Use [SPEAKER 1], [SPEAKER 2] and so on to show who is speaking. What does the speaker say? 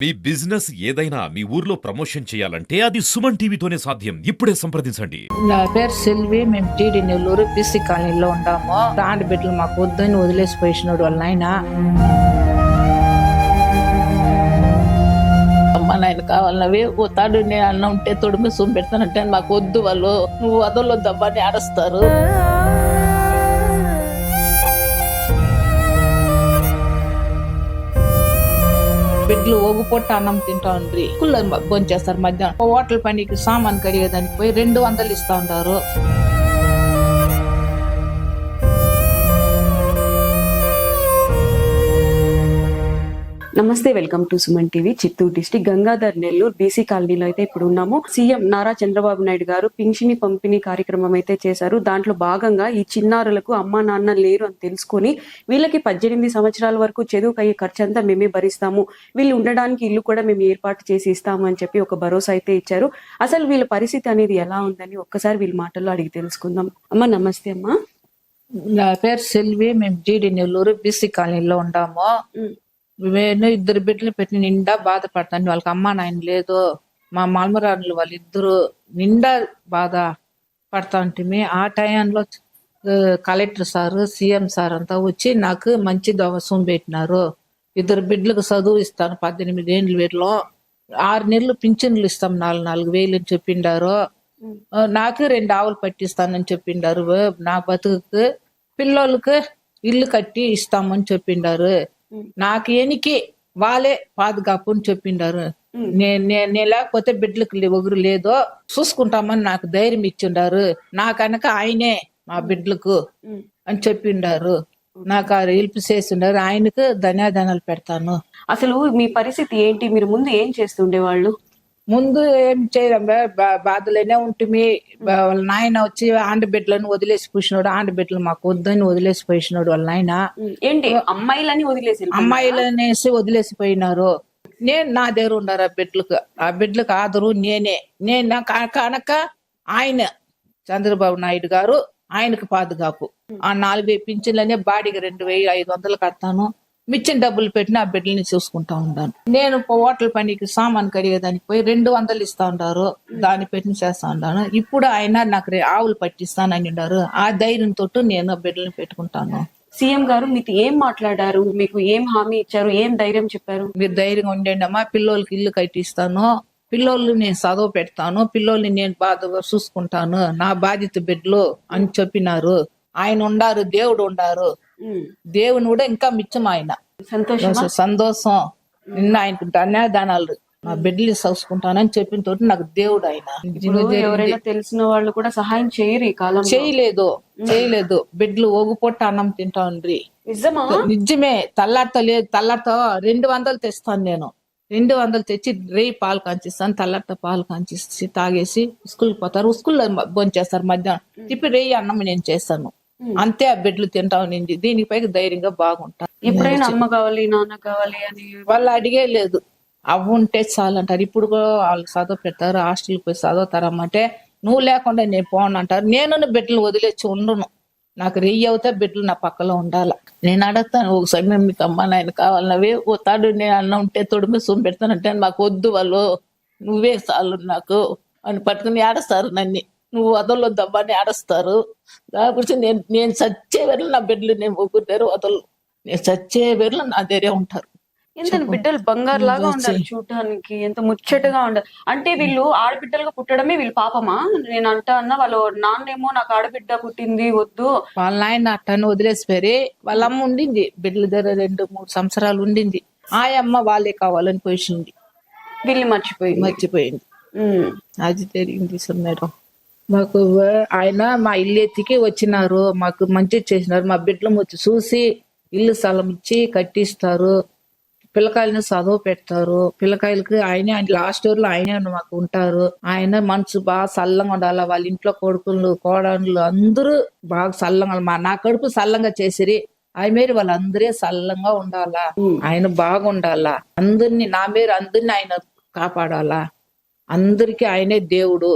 [SPEAKER 1] మీ business ఏదైనా మీ ఊర్లో promotion చేయాలంటే అది సుమన్ టీవీతోనే సాధ్యం. ఇప్పుడే సంప్రదించండి.
[SPEAKER 2] నా పేరు సెల్వి. మేము టీడీ నెల్లూరు బీసీ కాలనీలో ఉంటాము. ఆండి బిడ్డలు మాకు వద్దని వదిలేసిపోయినాడు వాళ్ళ నాయన. అమ్మ నాయన కావాలన్నవి తాడు నేను అన్న ఉంటే తొడిమి సూమ్ పెడతానంటే మాకు వద్దు, వాళ్ళు నువ్వు వదలొద్దబ్బని ఆడస్తారు. బిడ్డలు ఒగుపొట్ట అన్నం తింటా ఉండ్రి, కుళ్ళ భోంచేస్తారు. మధ్యాహ్నం హోటల్ పనికి సామాన్ కడిగేదానికి పోయి 200 ఇస్తా ఉంటారు.
[SPEAKER 3] నమస్తే, welcome to Suman TV. Chittoor district Gangadhar Nellore BC కాలనీలో అయితే ఇప్పుడు ఉన్నాము. సీఎం నారా చంద్రబాబు నాయుడు గారు పింఛని పంపిణీ కార్యక్రమం అయితే చేశారు. దాంట్లో భాగంగా ఈ చిన్నారులకు అమ్మా నాన్న లేరు అని తెలుసుకొని వీళ్ళకి 18 సంవత్సరాల వరకు చదువుకు అయ్యే ఖర్చు అంతా మేమే భరిస్తాము, వీళ్ళు ఉండడానికి ఇల్లు కూడా మేము ఏర్పాటు చేసి ఇస్తాము అని చెప్పి ఒక భరోసా అయితే ఇచ్చారు. అసలు వీళ్ళ పరిస్థితి అనేది ఎలా ఉందని ఒక్కసారి వీళ్ళ మాటల్లో అడిగి తెలుసుకుందాం. అమ్మ నమస్తే. అమ్మా
[SPEAKER 2] నా పేరు సెల్వి. మేము టీడీ నెల్లూరు బీసీ కాలనీలో ఉంటాము. నేను 2 బిడ్డలు పెట్టి నిండా బాధపడతాను. వాళ్ళకి అమ్మా నాయన లేదు. మా మల్మరాన్లు వాళ్ళిద్దరు నిండా బాధ పడతా ఉంటుంది. ఆ టైంలో కలెక్టర్ సారు, సీఎం సార్ అంతా వచ్చి నాకు మంచి దవసం పెట్టినారు. 2 బిడ్డలకు చదువు ఇస్తాను 18 ఏళ్ళ వీరిలో 6 నెలలు పింఛన్లు ఇస్తాం 4,000 అని చెప్పిండారు. నాకు 2 ఆవులు పట్టిస్తానని చెప్పిండారు. నా బతుకు పిల్లలకి ఇల్లు కట్టి ఇస్తామని చెప్పిండారు. నాకు ఎనికి వాళ్ళే పాదుగాపు అని చెప్పిండారు. నేను లేకపోతే బిడ్డలకు ఒకరు లేదో చూసుకుంటామని నాకు ధైర్యం ఇచ్చిండారు. నాకనక ఆయనే మా బిడ్డలకు అని చెప్పిండారు. నాకు హెల్ప్ చేసిండారు. ఆయనకు ధన్యవాదాలు పెడతాను.
[SPEAKER 3] అసలు మీ పరిస్థితి ఏంటి? మీరు ముందు ఏం చేస్తుండేవాళ్ళు?
[SPEAKER 2] ముందు ఏం చేయడం బాధలేనే ఉంటుంది. వాళ్ళ నాయన వచ్చి ఆండబిడ్డలను వదిలేసి పూసినాడు. ఆండబిడ్డలు మాకు వద్దని వదిలేసిపోయినాడు వాళ్ళ నాయన.
[SPEAKER 3] ఏంటి అమ్మాయిలని వదిలేసి
[SPEAKER 2] అమ్మాయిలనేసి వదిలేసిపోయినారు. నేను నా దగ్గర ఉన్నారు ఆ బిడ్డలకు ఆదరు నేను కనుక ఆయన చంద్రబాబు నాయుడు గారు ఆయనకు పాదుగాపు. ఆ 4,000 పింఛన్లనే బాడీకి 2,500 కడతాను. మిచ్చిన డబ్బులు పెట్టిన ఆ బిడ్డల్ని చూసుకుంటా ఉంటాను. నేను హోటల్ పనికి సామాన్ కడిగేదానికి పోయి 200 ఇస్తా ఉంటారు. దాన్ని పెట్టి చేస్తా ఉంటాను. ఇప్పుడు ఆయన నాకు ఆవులు పట్టిస్తానని ఉన్నారు. ఆ ధైర్యంతో నేను బిడ్డల్ని పెట్టుకుంటాను.
[SPEAKER 3] సీఎం గారు మీతో ఏం మాట్లాడారు? మీకు ఏం హామీ ఇచ్చారు? ఏం ధైర్యం చెప్పారు?
[SPEAKER 2] మీరు ధైర్యంగా ఉండండి అమ్మా, పిల్లోళ్ళకి ఇల్లు కట్టిస్తాను, పిల్లోళ్ళు నేను చదువు పెడతాను, పిల్లోల్ని నేను బాధగా చూసుకుంటాను, నా బాధ్యత బిడ్డలు అని చెప్పినారు. ఆయన ఉండారు, దేవుడు ఉండారు. దేవుని కూడా ఇంకా మిచ్చం ఆయన. సంతోషం. నిన్న ఆయనకు ధన్యవాదాలు. నా బిడ్డలు చూసుకుంటానని చెప్పిన తోటి నాకు దేవుడు ఆయన.
[SPEAKER 3] ఎవరైనా తెలిసిన వాళ్ళు కూడా సహాయం చేయరు ఈ కాలం?
[SPEAKER 2] చేయలేదు. బిడ్డలు ఒగుపొట్ట అన్నం తింటా ఉండ్రి. నిజమే. తల్లాడతో 200 తెస్తాను నేను. 200 తెచ్చి రేయి పాలు కాంచిస్తాను. తల్లాడతో పాలు కాంచి తాగేసి స్కూల్కి పోతారు. స్కూల్లో భోంచేస్తారు. మధ్యాహ్నం తిప్పి రేయి అన్నం నేను చేస్తాను. అంతే. ఆ బిడ్డలు తింటా ఉండింది. దీనిపై ధైర్యంగా బాగుంటా.
[SPEAKER 3] ఎప్పుడైనా అమ్మ కావాలి నాన్న కావాలి అని
[SPEAKER 2] వాళ్ళు అడిగే లేదు. అవి ఉంటే చాలు అంటారు. ఇప్పుడు వాళ్ళు చదువు పెడతారు. హాస్టల్కి పోయి చదువుతారమ్మంటే నువ్వు లేకుండా నేను పోను అంటారు. నేను బిడ్డలు వదిలేసి ఉండను. నాకు రెయ్యి అవుతే బిడ్డలు నా పక్కలో ఉండాల. నేను అడుగుతాను ఒకసారి, మేము మీకు అమ్మ నాయన కావాలన్నవి తాడు నేను అన్న ఉంటే తొడిమి సూమ్ పెడతానంటే మాకు వద్దు, వాళ్ళు నువ్వే చాలు నాకు అని పట్టుకుని ఆడస్తారు. నన్ను నువ్వు వదలొద్దబ్బని ఆడస్తారు. దాని గురించి నేను చచ్చే వేళ నా బిడ్డలు నేను ఒగ్గుతారు వదలు. నేను చచ్చే వేళ నా దగ్గరే ఉంటారు.
[SPEAKER 3] ఎంత బిడ్డలు బంగారు లాగా ఉండాలి చూడటానికి, ఎంత ముచ్చటగా ఉండాలి. అంటే వీళ్ళు ఆడబిడ్డలుగా పుట్టడమే వీళ్ళు పాపమా? నేను అన్న వాళ్ళ నాన్నేమో నాకు ఆడబిడ్డ పుట్టింది వద్దు,
[SPEAKER 2] వాళ్ళ నాయన అట్టని వదిలేసిపోయి వాళ్ళ అమ్మ ఉండింది. బిడ్డల దగ్గర 2-3 సంవత్సరాలు ఉండింది. ఆ అమ్మ వాళ్ళే కావాలని పోయింది.
[SPEAKER 3] వీళ్ళని మర్చిపోయింది.
[SPEAKER 2] అది జరిగింది సార్ మేడం. మాకు ఆయన మా ఇల్లు ఎత్తికి వచ్చినారు. మాకు మంచి చేసినారు. మా బిడ్డలు వచ్చి చూసి ఇల్లు స్థలం ఇచ్చి కట్టిస్తారు. పిల్లకాయలను చదువు పెడతారు. పిల్లకాయలకి ఆయనే లాస్ట్ ఇయర్ లో ఆయనే మాకు ఉంటారు. ఆయన మనసు బాగా చల్లంగా ఉండాలా. వాళ్ళ ఇంట్లో కొడుకులు కోడళ్ళు అందరూ బాగా చల్లంగా, నా కడుపు చల్లంగా చేసిరి. ఆయన మీరు వాళ్ళందరే చల్లంగా ఉండాలా. ఆయన బాగుండాలా. అందరినీ నా మీరు అందరినీ ఆయన కాపాడాలా. అందరికీ ఆయనే దేవుడు.